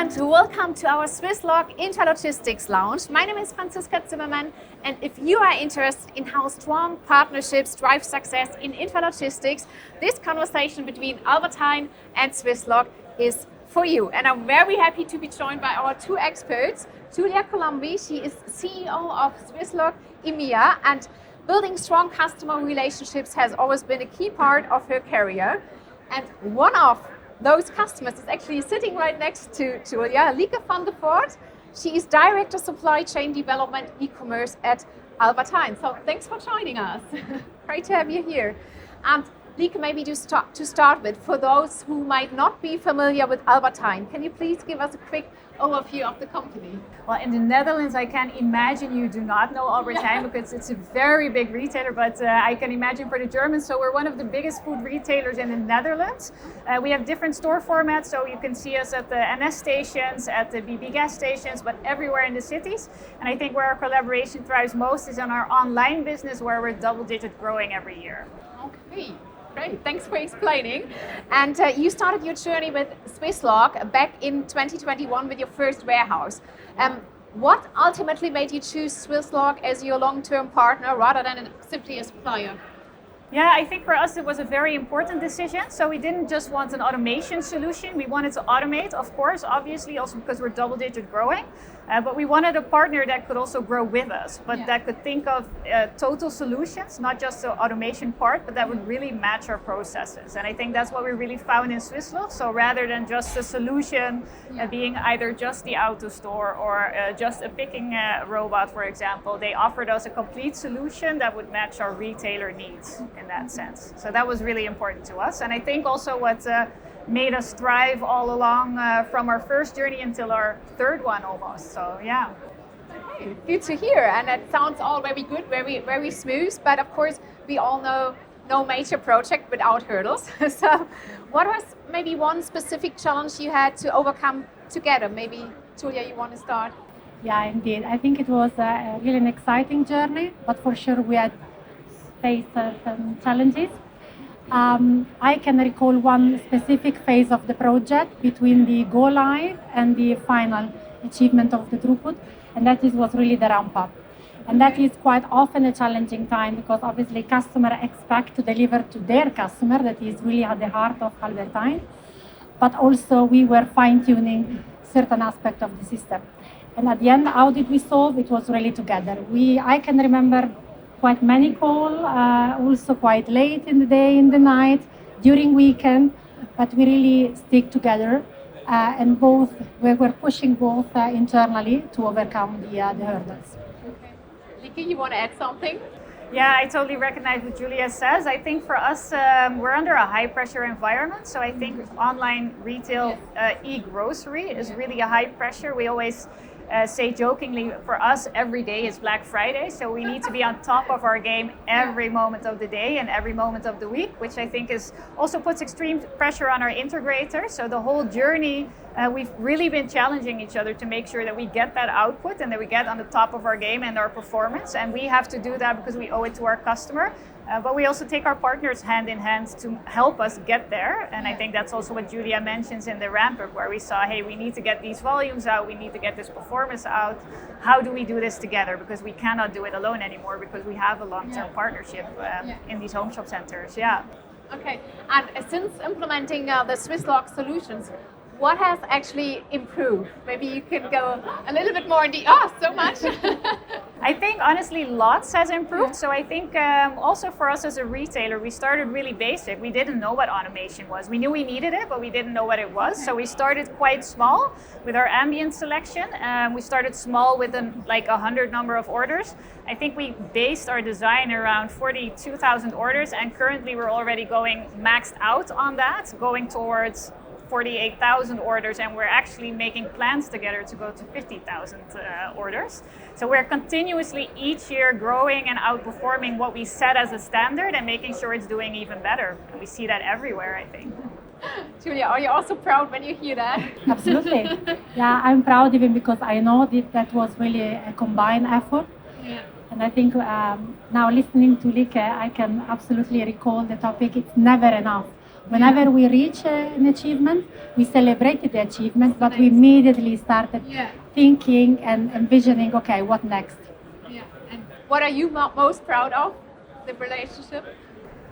and welcome to our Swisslog Intralogistics Lounge. My name is Franziska Zimmermann, and if you are interested in how strong partnerships drive success in intralogistics, this conversation between Albert Heijn and Swisslog is for you. And I'm very happy to be joined by our two experts, Giulia Colombi. She is CEO of Swisslog EMEA, and building strong customer relationships has always been a key part of her career. And one of those customers is actually sitting right next to Giulia, Lieke van Voort. She is Director Supply Chain Development E-Commerce at Albert Heijn. So thanks for joining us. Great to have you here. And Lieke, maybe to start with, for those who might not be familiar with Albert Heijn, can you please give us a quick overview of the company? Well, in the Netherlands, I can imagine you do not know Albert Heijn because it's a very big retailer, but I can imagine for the Germans. So we're one of the biggest food retailers in the Netherlands. We have different store formats, so you can see us at the NS stations, at the BB gas stations, but everywhere in the cities. And I think where our collaboration thrives most is on our online business, where we're double-digit growing every year. Okay. Great, thanks for explaining. And you started your journey with Swisslog back in 2021 with your first warehouse. What ultimately made you choose Swisslog as your long-term partner rather than simply a supplier? Yeah, I think for us it was a very important decision. So we didn't just want an automation solution. We wanted to automate, of course, obviously, also because we're double-digit growing. But we wanted a partner that could also grow with us, but that could think of total solutions, not just the automation part, but that would really match our processes. And I think that's what we really found in Swisslog. So rather than just a solution being either just the auto store or just a picking robot, for example, they offered us a complete solution that would match our retailer needs in that sense. So that was really important to us. And I think also what made us thrive all along from our first journey until our third one almost. So yeah. Okay, good to hear. And it sounds all very good, very smooth. But of course, we all know no major project without hurdles. So what was maybe one specific challenge you had to overcome together? Maybe Giulia, you want to start? Yeah, indeed. I think it was really an exciting journey, but for sure we had faced certain challenges. I can recall one specific phase of the project between the go live and the final achievement of the throughput, and that was really the ramp up. And that is quite often a challenging time because obviously customers expect to deliver to their customer, that is really at the heart of Albert Heijn, but also we were fine-tuning certain aspects of the system. And at the end, how did we solve? It was really together. I can remember quite many calls, also quite late in the day, in the night, during weekend, but we really stick together and we were pushing both internally to overcome the hurdles. Okay. Lieke, you want to add something? Yeah, I totally recognize what Giulia says. I think for us, we're under a high pressure environment. So I think online retail e-grocery is really a high pressure. We always say jokingly, for us, every day is Black Friday. So we need to be on top of our game every moment of the day and every moment of the week, which I think also puts extreme pressure on our integrators. So the whole journey, we've really been challenging each other to make sure that we get that output and that we get on the top of our game and our performance. And we have to do that because we owe it to our customer. But we also take our partners hand in hand to help us get there. And I think that's also what Giulia mentions in the ramp up, where we saw, hey, we need to get these volumes out, we need to get this performance out. How do we do this together? Because we cannot do it alone anymore because we have a long-term partnership in these home shop centers. Yeah. Okay. And since implementing the Swisslog solutions, what has actually improved? Maybe you can go a little bit more in so much. I think honestly lots has improved. So I think also for us as a retailer, we started really basic. We didn't know what automation was. We knew we needed it, but we didn't know what it was. So we started quite small with our ambient selection. We started small with 100 number of orders. I think we based our design around 42,000 orders, and currently we're already going maxed out on that, going towards 48,000 orders, and we're actually making plans together to go to 50,000 orders. So we're continuously each year growing and outperforming what we set as a standard and making sure it's doing even better. And we see that everywhere, I think. Giulia, are you also proud when you hear that? Absolutely. Yeah, I'm proud even because I know that was really a combined effort. Yeah. And I think now listening to Lieke, I can absolutely recall the topic, it's never enough. Whenever we reach an achievement, we celebrated the achievement, but we immediately started thinking and envisioning, okay, what next? Yeah. And what are you most proud of, the relationship?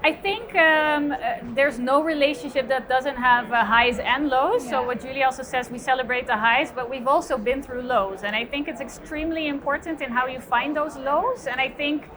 I think there's no relationship that doesn't have highs and lows. So what Giulia also says, we celebrate the highs, but we've also been through lows. And I think it's extremely important in how you find those lows. And I think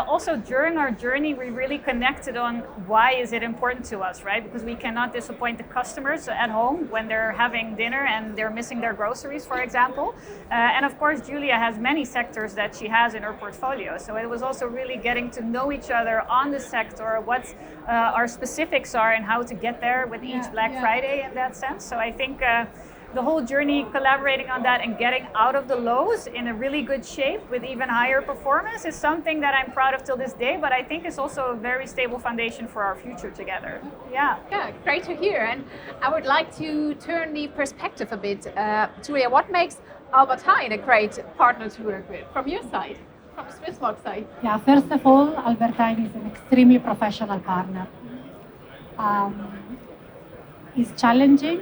also during our journey, we really connected on why is it important to us, right? Because we cannot disappoint the customers at home when they're having dinner and they're missing their groceries, for example. And of course, Giulia has many sectors that she has in her portfolio. So it was also really getting to know each other on the sector, what our specifics are and how to get there with each Black Friday in that sense. So I think the whole journey collaborating on that and getting out of the lows in a really good shape with even higher performance is something that I'm proud of till this day, but I think it's also a very stable foundation for our future together. Yeah, great to hear. And I would like to turn the perspective a bit. Giulia, what makes Albert Heijn a great partner to work with from your side, from Swisslog side? Yeah, first of all, Albert Heijn is an extremely professional partner. It's challenging,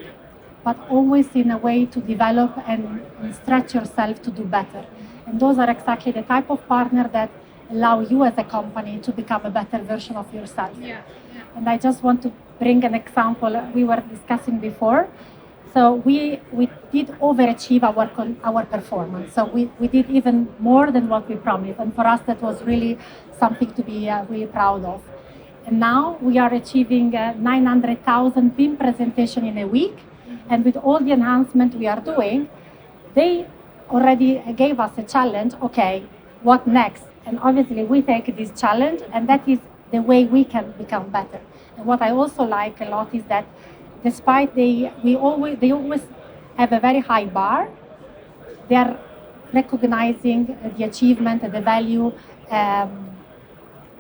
but always in a way to develop and stretch yourself to do better. And those are exactly the type of partner that allow you as a company to become a better version of yourself. And I just want to bring an example we were discussing before. So we did overachieve our performance. So we did even more than what we promised. And for us, that was really something to be really proud of. And now we are achieving 900,000 BIM presentation in a week. And with all the enhancement we are doing, they already gave us a challenge. Okay, what next? And obviously we take this challenge, and that is the way we can become better. And what I also like a lot is that despite they always have a very high bar, they are recognizing the achievement and the value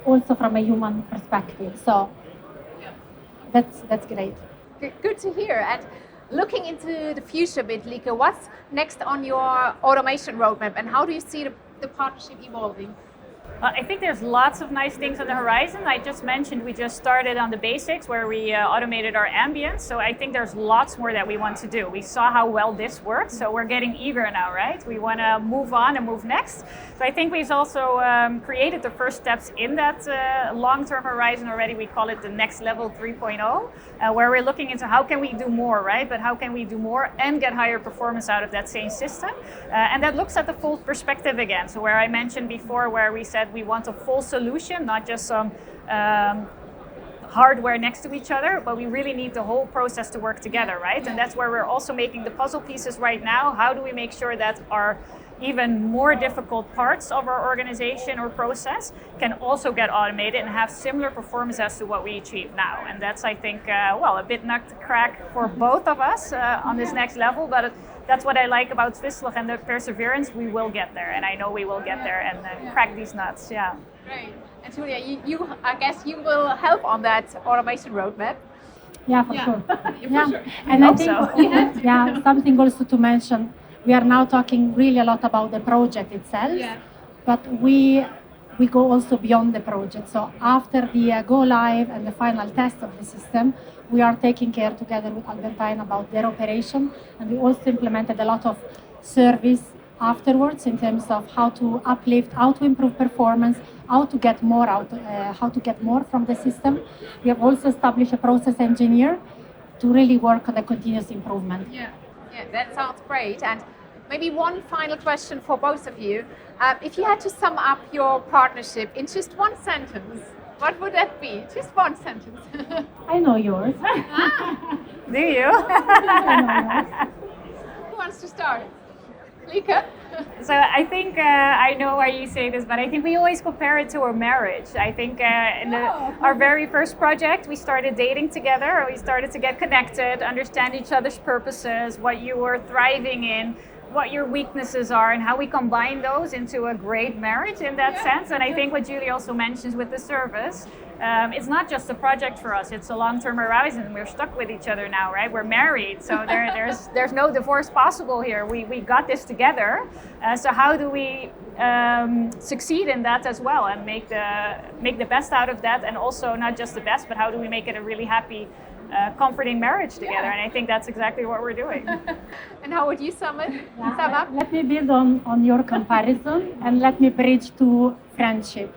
also from a human perspective. So that's great. Good to hear. And looking into the future a bit, Lieke, what's next on your automation roadmap and how do you see the partnership evolving? I think there's lots of nice things on the horizon. I just mentioned we just started on the basics where we automated our ambience. So I think there's lots more that we want to do. We saw how well this worked, so we're getting eager now, right? We want to move on and move next. So I think we've also created the first steps in that long-term horizon already. We call it the next level 3.0, where we're looking into how can we do more, right? But how can we do more and get higher performance out of that same system? And that looks at the full perspective again. So where I mentioned before, where we said we want a full solution, not just some hardware next to each other, but we really need the whole process to work together, right? And that's where we're also making the puzzle pieces right now. How do we make sure that our even more difficult parts of our organization or process can also get automated and have similar performance as to what we achieve now? And that's, I think, a bit nut to crack for both of us on this next level, but that's what I like about Swisslog and the perseverance. We will get there, and I know we will get there and crack these nuts. Yeah. Great. And Giulia, you I guess you will help on that automation roadmap. Yeah, for sure. For sure. And I think something also to mention. We are now talking really a lot about the project itself, but we go also beyond the project. So after the go live and the final test of the system, we are taking care together with Albert Heijn about their operation, and we also implemented a lot of service afterwards in terms of how to uplift, how to improve performance, how to get more from the system. We have also established a process engineer to really work on the continuous improvement. Yeah, that sounds great. And maybe one final question for both of you. If you had to sum up your partnership in just one sentence, what would that be? Just one sentence. I know yours. Do you? Who wants to start? Lieke? So I think I know why you say this, but I think we always compare it to our marriage. I think our very first project, we started dating together. We started to get connected, understand each other's purposes, what you were thriving in, what your weaknesses are, and how we combine those into a great marriage in that sense. And I think what Giulia also mentions with the service, it's not just a project for us, it's a long-term horizon. We're stuck with each other now, right? We're married, so there's no divorce possible here. We got this together. So how do we succeed in that as well and make the best out of that, and also not just the best, but how do we make it a really happy comforting marriage together. And I think that's exactly what we're doing. And how would you sum up? Let me build on your comparison and let me bridge to friendship,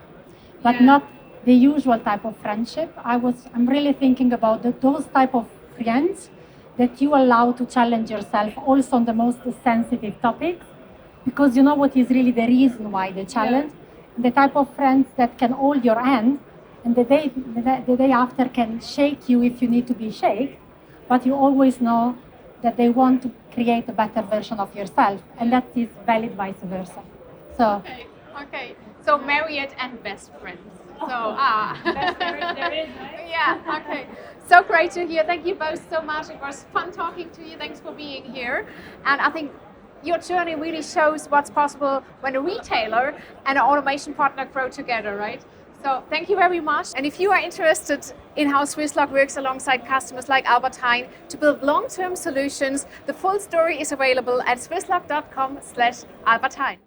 but not the usual type of friendship. I'm really thinking about those type of friends that you allow to challenge yourself also on the most sensitive topics, because you know what is really the reason why they challenge. The type of friends that can hold your hand and the day after can shake you if you need to be shaken, but you always know that they want to create a better version of yourself, and that is valid vice versa. So okay. So married and best friends. So there is, right? Yeah, okay. So great to hear. Thank you both so much. It was fun talking to you. Thanks for being here. And I think your journey really shows what's possible when a retailer and an automation partner grow together, right? So thank you very much. And if you are interested in how Swisslog works alongside customers like Albert Heijn to build long-term solutions, the full story is available at swisslog.com/Albert Heijn.